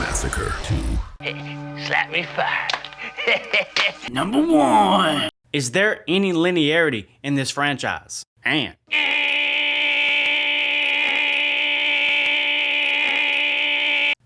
Massacre 2. Slap me fire. Number 1. Is there any linearity in this franchise? And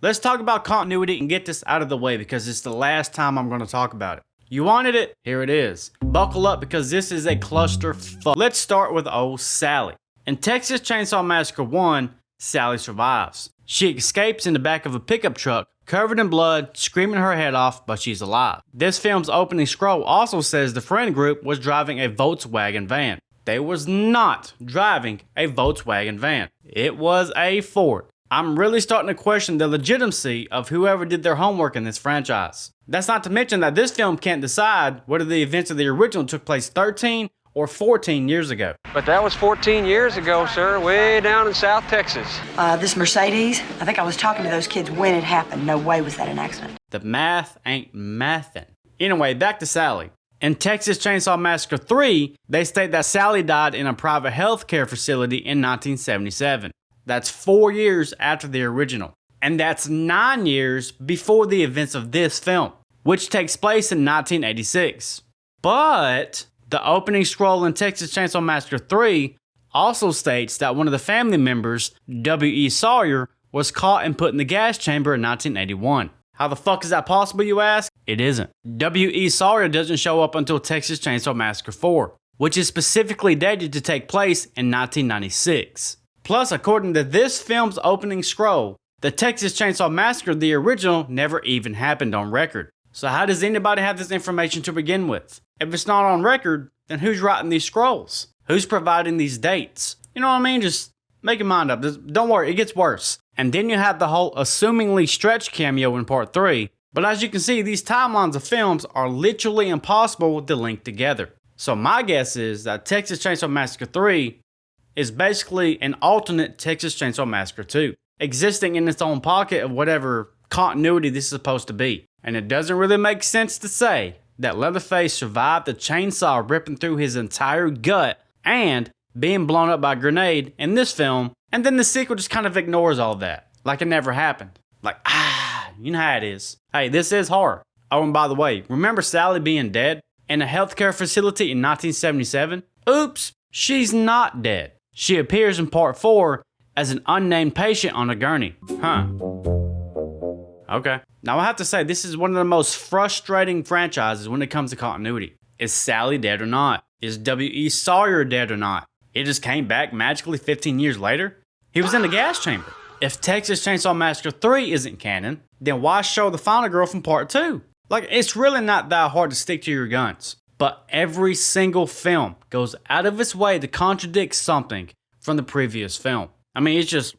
let's talk about continuity and get this out of the way because it's the last time I'm going to talk about it. You wanted it? Here it is. Buckle up because this is a clusterfuck. Let's start with old Sally. In Texas Chainsaw Massacre 1, Sally survives. She escapes in the back of a pickup truck, covered in blood, screaming her head off, but she's alive. This film's opening scroll also says the friend group was driving a Volkswagen van. They was not driving a Volkswagen van. It was a Ford. I'm really starting to question the legitimacy of whoever did their homework in this franchise. That's not to mention that this film can't decide whether the events of the original took place 13 or 14 years ago. But that was 14 years ago, sir, way down in South Texas. This Mercedes, I think I was talking to those kids when it happened. No way was that an accident. The math ain't mathin'. Anyway, back to Sally. In Texas Chainsaw Massacre 3, they state that Sally died in a private healthcare facility in 1977. That's 4 years after the original. And that's 9 years before the events of this film, which takes place in 1986. But the opening scroll in Texas Chainsaw Massacre 3 also states that one of the family members, W.E. Sawyer, was caught and put in the gas chamber in 1981. How the fuck is that possible, you ask? It isn't. W.E. Sawyer doesn't show up until Texas Chainsaw Massacre 4, which is specifically dated to take place in 1996. Plus, according to this film's opening scroll, the Texas Chainsaw Massacre, the original, never even happened on record. So how does anybody have this information to begin with? If it's not on record, then who's writing these scrolls? Who's providing these dates? You know what I mean? Just make your mind up. Don't worry, it gets worse. And then you have the whole assumingly Stretch cameo in part 3. But as you can see, these timelines of films are literally impossible to link together. So my guess is that Texas Chainsaw Massacre 3 is basically an alternate Texas Chainsaw Massacre 2, existing in its own pocket of whatever continuity this is supposed to be. And it doesn't really make sense to say that Leatherface survived the chainsaw ripping through his entire gut and being blown up by a grenade in this film, and then the sequel just kind of ignores all of that, like it never happened. Like, you know how it is. Hey, this is horror. Oh, and by the way, remember Sally being dead in a healthcare facility in 1977? Oops, she's not dead. She appears in part 4 as an unnamed patient on a gurney. Huh. Okay. Now I have to say, this is one of the most frustrating franchises when it comes to continuity. Is Sally dead or not? Is W.E. Sawyer dead or not? It just came back magically 15 years later? He was in the gas chamber. If Texas Chainsaw Massacre 3 isn't canon, then why show the final girl from part 2? Like, it's really not that hard to stick to your guns. But every single film goes out of its way to contradict something from the previous film. I mean, it's just...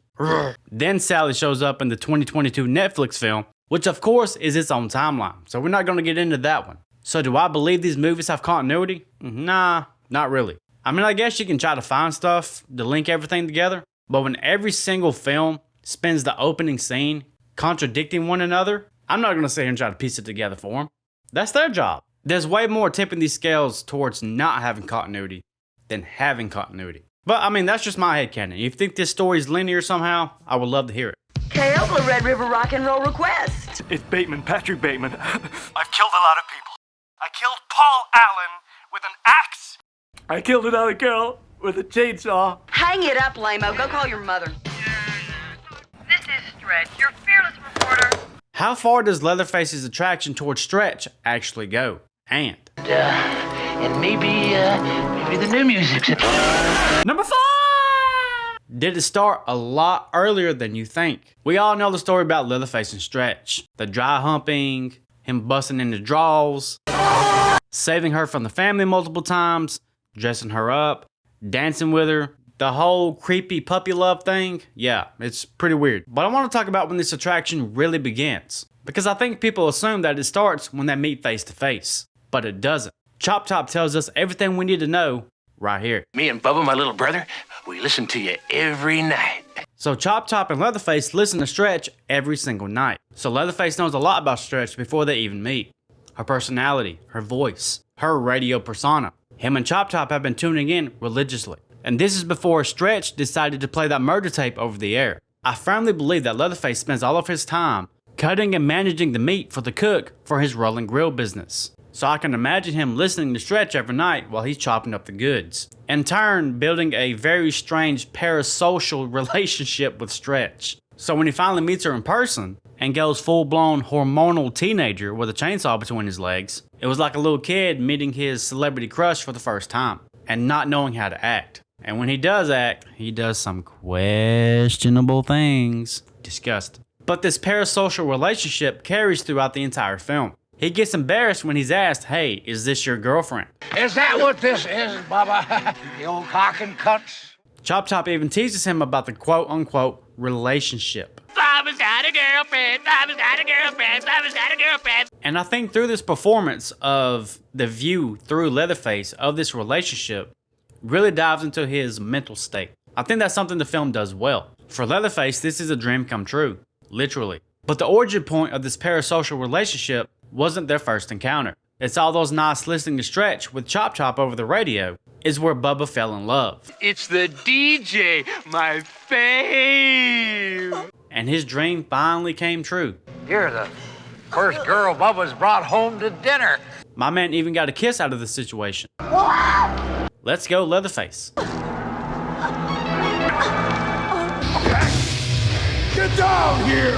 Then Sally shows up in the 2022 Netflix film, which of course is its own timeline, so we're not going to get into that one. So do I believe these movies have continuity? Nah, not really. I mean, I guess you can try to find stuff to link everything together, but when every single film spends the opening scene contradicting one another, I'm not going to sit here and try to piece it together for them. That's their job. There's way more tipping these scales towards not having continuity than having continuity. But I mean, that's just my headcanon. If you think this story is linear somehow, I would love to hear it. KO for Red River Rock and Roll Request. It's Bateman, Patrick Bateman. I've killed a lot of people. I killed Paul Allen with an axe. I killed another girl with a chainsaw. Hang it up, lame-o. Go call your mother. This is Stretch, your fearless reporter. How far does Leatherface's attraction towards Stretch actually go? And Maybe the new music's... Number 5! Did it start a lot earlier than you think? We all know the story about Leatherface and Stretch. The dry humping, him busting in the draws, saving her from the family multiple times, dressing her up, dancing with her, the whole creepy puppy love thing. Yeah, it's pretty weird. But I want to talk about when this attraction really begins, because I think people assume that it starts when they meet face to face, but it doesn't. Chop Top tells us everything we need to know right here. Me and Bubba, my little brother, we listen to you every night. So Chop Top and Leatherface listen to Stretch every single night. So Leatherface knows a lot about Stretch before they even meet. Her personality, her voice, her radio persona. Him and Chop Top have been tuning in religiously. And this is before Stretch decided to play that murder tape over the air. I firmly believe that Leatherface spends all of his time cutting and managing the meat for the cook for his rolling grill business. So I can imagine him listening to Stretch every night while he's chopping up the goods. In turn, building a very strange parasocial relationship with Stretch. So when he finally meets her in person and goes full-blown hormonal teenager with a chainsaw between his legs, it was like a little kid meeting his celebrity crush for the first time and not knowing how to act. And when he does act, he does some questionable things. Disgusting. But this parasocial relationship carries throughout the entire film. He gets embarrassed when he's asked, "Hey, is this your girlfriend?" Is that what this is, Bubba? The old cock and cuts? Chop Top even teases him about the quote-unquote relationship. Bubba's got a girlfriend, Bubba's got a girlfriend, Bubba's got a girlfriend. And I think through this performance of the view through Leatherface of this relationship really dives into his mental state. I think that's something the film does well. For Leatherface, this is a dream come true, literally. But the origin point of this parasocial relationship wasn't their first encounter. It's all those nights listening to Stretch with Chop Chop over the radio is where Bubba fell in love. It's the DJ, my fave. And his dream finally came true. You're the first girl Bubba's brought home to dinner. My man even got a kiss out of the situation. Let's go Leatherface. Get down here!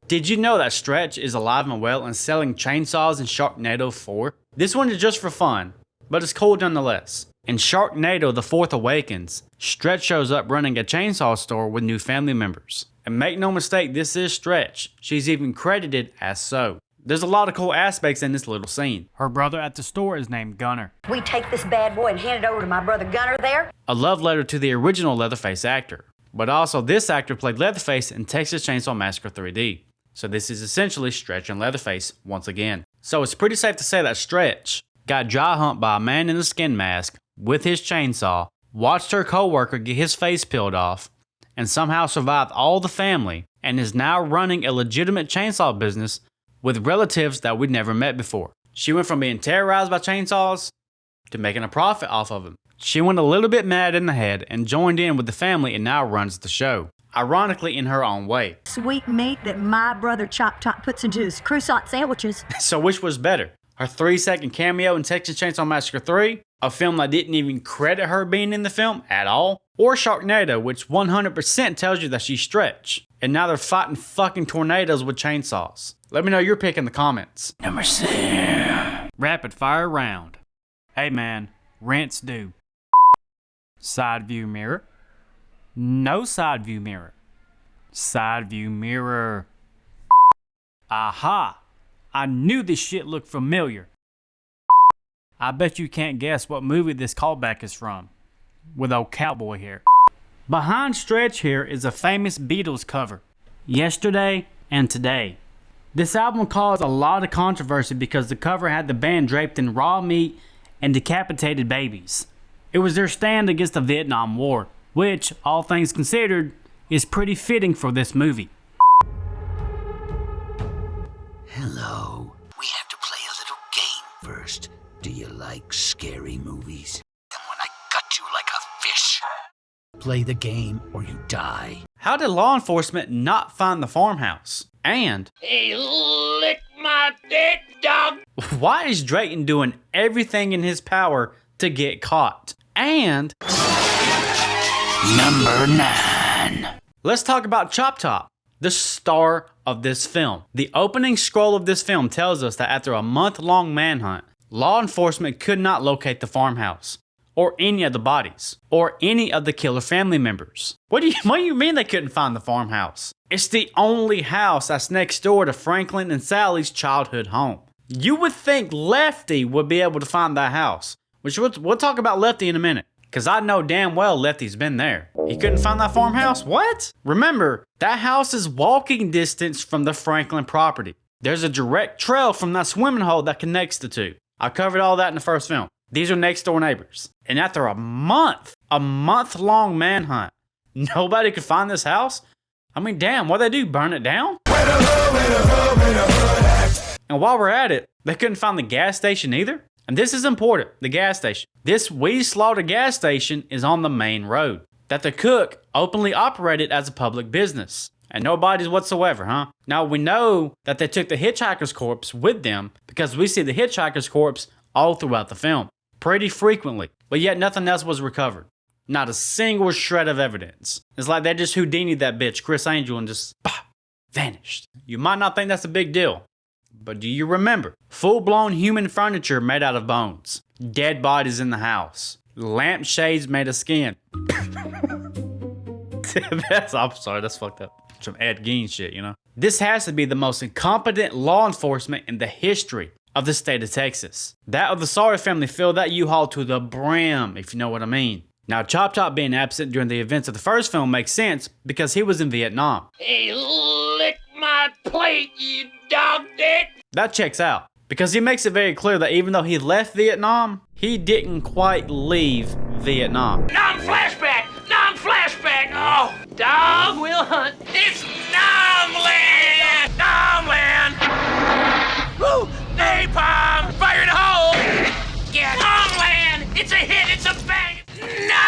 Did you know that Stretch is alive and well and selling chainsaws in Sharknado 4? This one is just for fun, but it's cool nonetheless. In Sharknado The Fourth Awakens, Stretch shows up running a chainsaw store with new family members. And make no mistake, this is Stretch. She's even credited as so. There's a lot of cool aspects in this little scene. Her brother at the store is named Gunner. We take this bad boy and hand it over to my brother Gunner there. A love letter to the original Leatherface actor. But also this actor played Leatherface in Texas Chainsaw Massacre 3D. So this is essentially Stretch and Leatherface once again. So it's pretty safe to say that Stretch got dry humped by a man in a skin mask with his chainsaw, watched her co-worker get his face peeled off, and somehow survived all the family, and is now running a legitimate chainsaw business with relatives that we'd never met before. She went from being terrorized by chainsaws to making a profit off of them. She went a little bit mad in the head and joined in with the family and now runs the show. Ironically in her own way. Sweet meat that my brother Chop Top puts into his croissant sandwiches. So which was better? Her 3-second cameo in Texas Chainsaw Massacre 3, a film that didn't even credit her being in the film at all, or Sharknado, which 100% tells you that she's Stretch, and now they're fighting fucking tornadoes with chainsaws. Let me know your pick in the comments. Number 6. Rapid fire round. Hey man, rents due. Side view mirror. No side view mirror. Side view mirror. Aha! I knew this shit looked familiar. I bet you can't guess what movie this callback is from. With old cowboy hair. Behind Stretch here is a famous Beatles cover. Yesterday and Today. This album caused a lot of controversy because the cover had the band draped in raw meat and decapitated babies. It was their stand against the Vietnam War, which, all things considered, is pretty fitting for this movie. Hello. We have to play a little game first. Do you like scary movies? And when I gut you like a fish. Play the game or you die. How did law enforcement not find the farmhouse? And Hey, lick my dick, dog. why is Drayton doing everything in his power to get caught? And Number 9. let's talk about Chop Top, the star of this film. The opening scroll of this film tells us that after a month-long manhunt, law enforcement could not locate the farmhouse, or any of the bodies, or any of the killer family members. What do you mean they couldn't find the farmhouse? It's the only house that's next door to Franklin and Sally's childhood home. You would think Lefty would be able to find that house, which we'll talk about Lefty in a minute. Cause I know damn well Lefty's been there. He couldn't find that farmhouse? What? Remember, that house is walking distance from the Franklin property. There's a direct trail from that swimming hole that connects the two. I covered all that in the first film. These are next door neighbors. And after a month-long manhunt, nobody could find this house? I mean, damn, what'd they do, burn it down? And while we're at it, they couldn't find the gas station either? And this is important, the gas station. This We Slaughter gas station is on the main road. that the cook openly operated as a public business. And no bodies whatsoever, huh? Now we know that they took the hitchhiker's corpse with them because we see the hitchhiker's corpse all throughout the film, pretty frequently, but yet nothing else was recovered. Not a single shred of evidence. It's like they just Houdini'd that bitch, Chris Angel, and just vanished. You might not think that's a big deal, but do you remember? Full-blown human furniture made out of bones, dead bodies in the house, lampshades made of skin. I'm sorry, that's fucked up. Some Ed Gein shit, you know? This has to be the most incompetent law enforcement in the history of the state of Texas. That of the Sawyer family filled that U-Haul to the brim, if you know what I mean. Now, Chop Top being absent during the events of the first film makes sense because he was in Vietnam. Hey, lick my plate, you dog dick! That checks out because he makes it very clear that even though he left Vietnam, he didn't quite leave Vietnam. Non-flashback! Non-flashback! Oh, dog will hunt. It's Nomland! Nomland! Woo! Napalm! Fire in the hole! Yeah, Nomland! It's a hit! It's a bang! Nomland!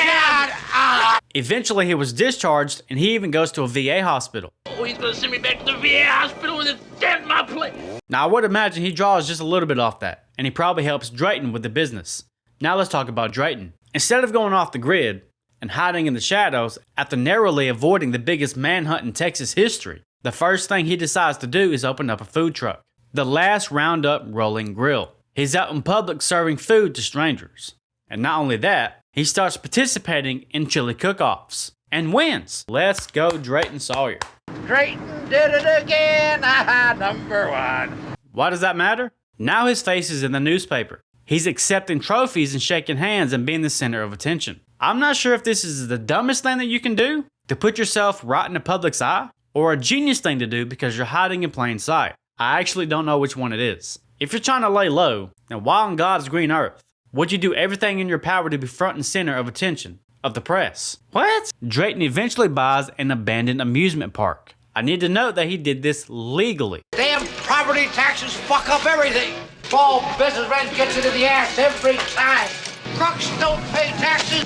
Shut up! Eventually, he was discharged and he even goes to a VA hospital. Oh, he's gonna send me back to the VA hospital and stamp my plate. Now, I would imagine he draws just a little bit off that, and he probably helps Drayton with the business. Now let's talk about Drayton. Instead of going off the grid and hiding in the shadows after narrowly avoiding the biggest manhunt in Texas history, the first thing he decides to do is open up a food truck. The last Roundup Rolling Grill. He's out in public serving food to strangers. And not only that, he starts participating in chili cook-offs and wins. Let's go Drayton Sawyer. Drayton did it again. Number one. Why does that matter? Now his face is in the newspaper. He's accepting trophies and shaking hands and being the center of attention. I'm not sure if this is the dumbest thing that you can do, to put yourself right in the public's eye, or a genius thing to do because you're hiding in plain sight. I actually don't know which one it is. If you're trying to lay low, then why on God's green earth would you do everything in your power to be front and center of attention of the press? What? Drayton eventually buys an abandoned amusement park. I need to note that he did this legally. Damn property taxes fuck up everything. Small business rent gets it in the ass every time. Crooks don't pay taxes.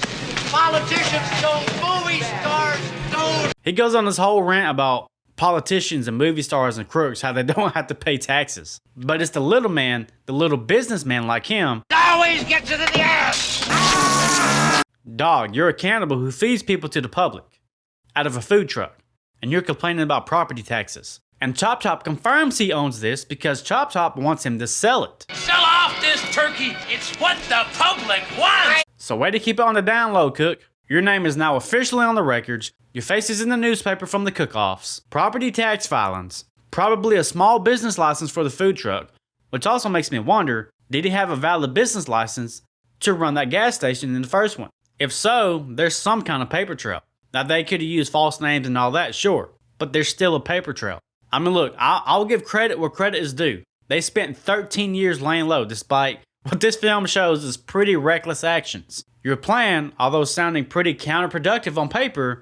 Politicians don't. Movie stars don't. He goes on this whole rant about politicians and movie stars and crooks, how they don't have to pay taxes. But it's the little man, the little businessman like him, Always gets it in the ass. dog, you're a cannibal who feeds people to the public out of a food truck, and you're complaining about property taxes. And Chop Top confirms he owns this because Chop Top wants him to sell it. Sell off this turkey. It's what the public wants. So way to keep it on the down low, Cook. Your name is now officially on the records. Your face is in the newspaper from the cook-offs, property tax filings, probably a small business license for the food truck, which also makes me wonder, did he have a valid business license to run that gas station in the first one? If so, there's some kind of paper trail. Now they could have used false names and all that, sure, but there's still a paper trail. I mean, look, I'll give credit where credit is due. They spent 13 years laying low despite what this film shows is pretty reckless actions. Your plan, although sounding pretty counterproductive on paper,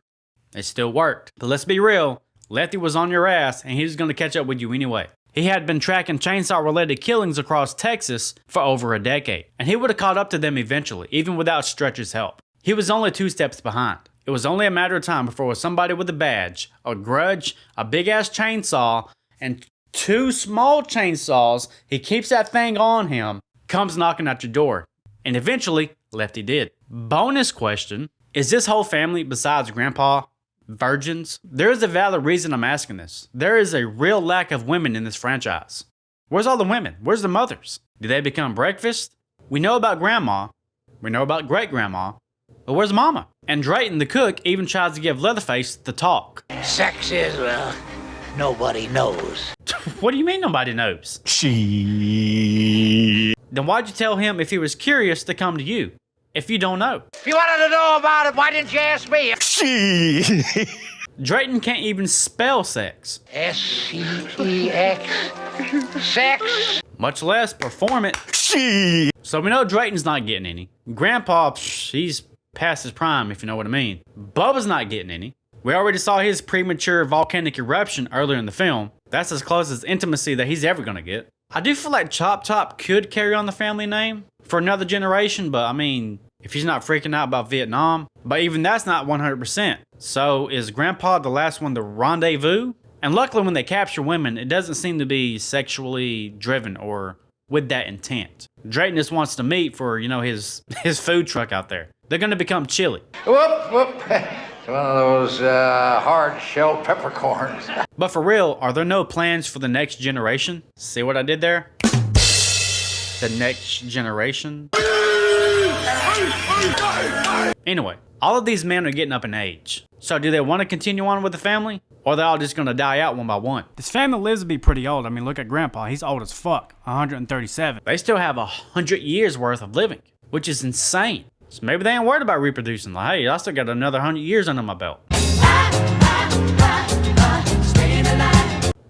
it still worked. But let's be real, Lefty was on your ass and he was going to catch up with you anyway. He had been tracking chainsaw-related killings across Texas for over a decade, and he would have caught up to them eventually, even without Stretch's help. He was only 2 steps behind. It was only a matter of time before somebody with a badge, a grudge, a big-ass chainsaw, and 2 small chainsaws, he keeps that thing on him, comes knocking at your door. And eventually, Lefty did. Bonus question, is this whole family, besides Grandpa, virgins? There is a valid reason I'm asking this. There is a real lack of women in this franchise. Where's all the women? Where's the mothers? Did they become breakfast? We know about Grandma. We know about Great-Grandma. But where's Mama? And Drayton, the cook, even tries to give Leatherface the talk. Sex is, well, nobody knows. What do you mean nobody knows? Then why'd you tell him if he was curious to come to you? If you don't know. If you wanted to know about it, why didn't you ask me? Drayton can't even spell sex. S-C-E-X. Sex. Much less perform it. So we know Drayton's not getting any. Grandpa, he's past his prime, if you know what I mean. Bubba's not getting any. We already saw his premature volcanic eruption earlier in the film. That's as close as intimacy that he's ever gonna get. I do feel like Chop Top could carry on the family name for another generation, but I mean, if he's not freaking out about Vietnam. But even that's not 100%. So is Grandpa the last one to rendezvous? And luckily when they capture women, it doesn't seem to be sexually driven or with that intent. Drayton just wants to meet for, you know, his food truck out there. They're gonna become chili. Whoop, whoop. It's one of those hard shell peppercorns. But for real, are there no plans for the next generation? See what I did there? The next generation? Anyway, all of these men are getting up in age. So do they want to continue on with the family? Or are they all just going to die out one by one? This family lives to be pretty old. I mean, look at Grandpa. He's old as fuck. 137. They still have 100 years worth of living, which is insane. So maybe they ain't worried about reproducing. Like, hey, I still got another 100 years under my belt.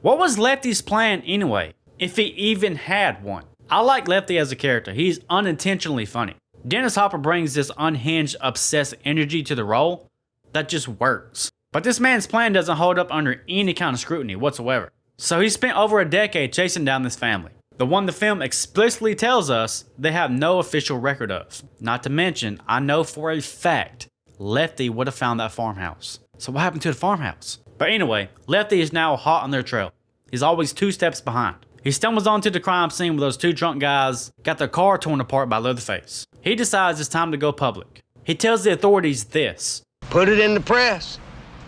What was Lefty's plan anyway, if he even had one? I like Lefty as a character. He's unintentionally funny. Dennis Hopper brings this unhinged, obsessed energy to the role that just works. But this man's plan doesn't hold up under any kind of scrutiny whatsoever. So he spent over a decade chasing down this family. The one the film explicitly tells us they have no official record of. Not to mention, I know for a fact, Lefty would have found that farmhouse. So what happened to the farmhouse? But anyway, Lefty is now hot on their trail. He's always 2 steps behind. He stumbles onto the crime scene where those 2 drunk guys got their car torn apart by Leatherface. He decides it's time to go public. He tells the authorities this. Put it in the press.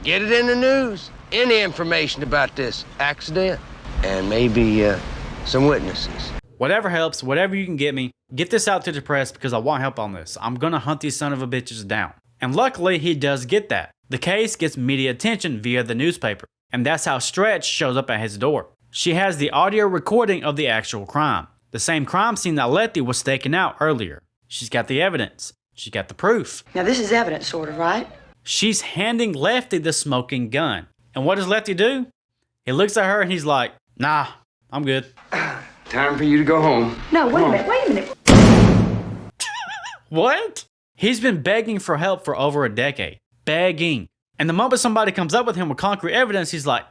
Get it in the news. Any information about this accident. And maybe some witnesses. Whatever helps, whatever you can get me, get this out to the press because I want help on this. I'm gonna hunt these son of a bitches down. And luckily, he does get that. The case gets media attention via the newspaper. And that's how Stretch shows up at his door. She has the audio recording of the actual crime. The same crime scene that Lefty was staking out earlier. She's got the evidence. She's got the proof. Now this is evidence, sort of, right? She's handing Lefty the smoking gun. And what does Lefty do? He looks at her and he's like, nah, I'm good. Time for you to go home. No, wait a minute. What? He's been begging for help for over a decade. Begging. And the moment somebody comes up with him with concrete evidence, he's like,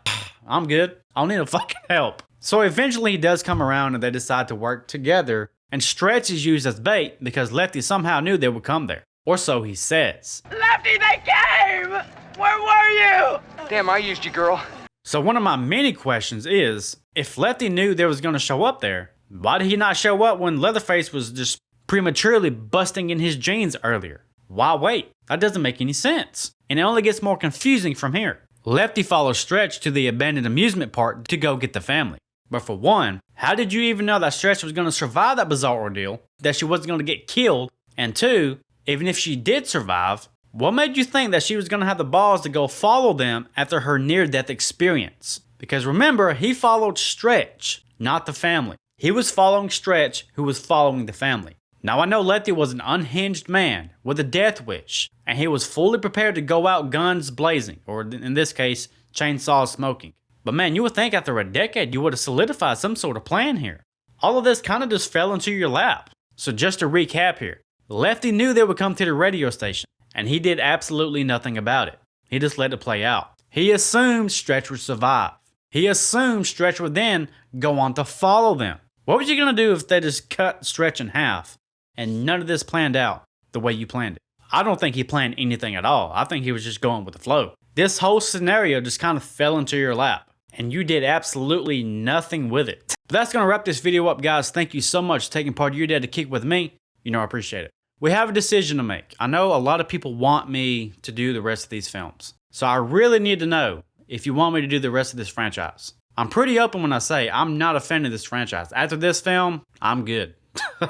I'm good. I don't need no fucking help. So eventually he does come around and they decide to work together. And Stretch is used as bait because Lefty somehow knew they would come there. Or so he says. Lefty, they came! Where were you? Damn, I used you, girl. So one of my many questions is, if Lefty knew they was going to show up there, why did he not show up when Leatherface was just prematurely busting in his jeans earlier? Why wait? That doesn't make any sense. And it only gets more confusing from here. Lefty follows Stretch to the abandoned amusement park to go get the family. But for one, how did you even know that Stretch was going to survive that bizarre ordeal, that she wasn't going to get killed? And 2, even if she did survive, what made you think that she was going to have the balls to go follow them after her near-death experience? Because remember, he followed Stretch, not the family. He was following Stretch, who was following the family. Now I know Lefty was an unhinged man with a death wish, and he was fully prepared to go out guns blazing, or in this case, chainsaws smoking. But man, you would think after a decade you would have solidified some sort of plan here. All of this kind of just fell into your lap. So just to recap here, Lefty knew they would come to the radio station, and he did absolutely nothing about it. He just let it play out. He assumed Stretch would survive. He assumed Stretch would then go on to follow them. What was you going to do if they just cut Stretch in half and none of this planned out the way you planned it? I don't think he planned anything at all. I think he was just going with the flow. This whole scenario just kind of fell into your lap, and you did absolutely nothing with it. But that's going to wrap this video up, guys. Thank you so much for taking part of your day to kick with me. You know I appreciate it. We have a decision to make. I know a lot of people want me to do the rest of these films. So I really need to know if you want me to do the rest of this franchise. I'm pretty open when I say I'm not a fan of this franchise. After this film, I'm good.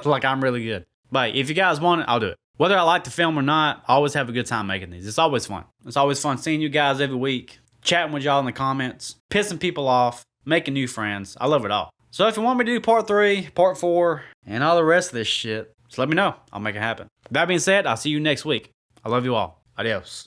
Like, I'm really good. But if you guys want it, I'll do it. Whether I like the film or not, I always have a good time making these. It's always fun. It's always fun seeing you guys every week, chatting with y'all in the comments, pissing people off, making new friends. I love it all. So if you want me to do part 3, part 4, and all the rest of this shit, just let me know. I'll make it happen. That being said, I'll see you next week. I love you all. Adios.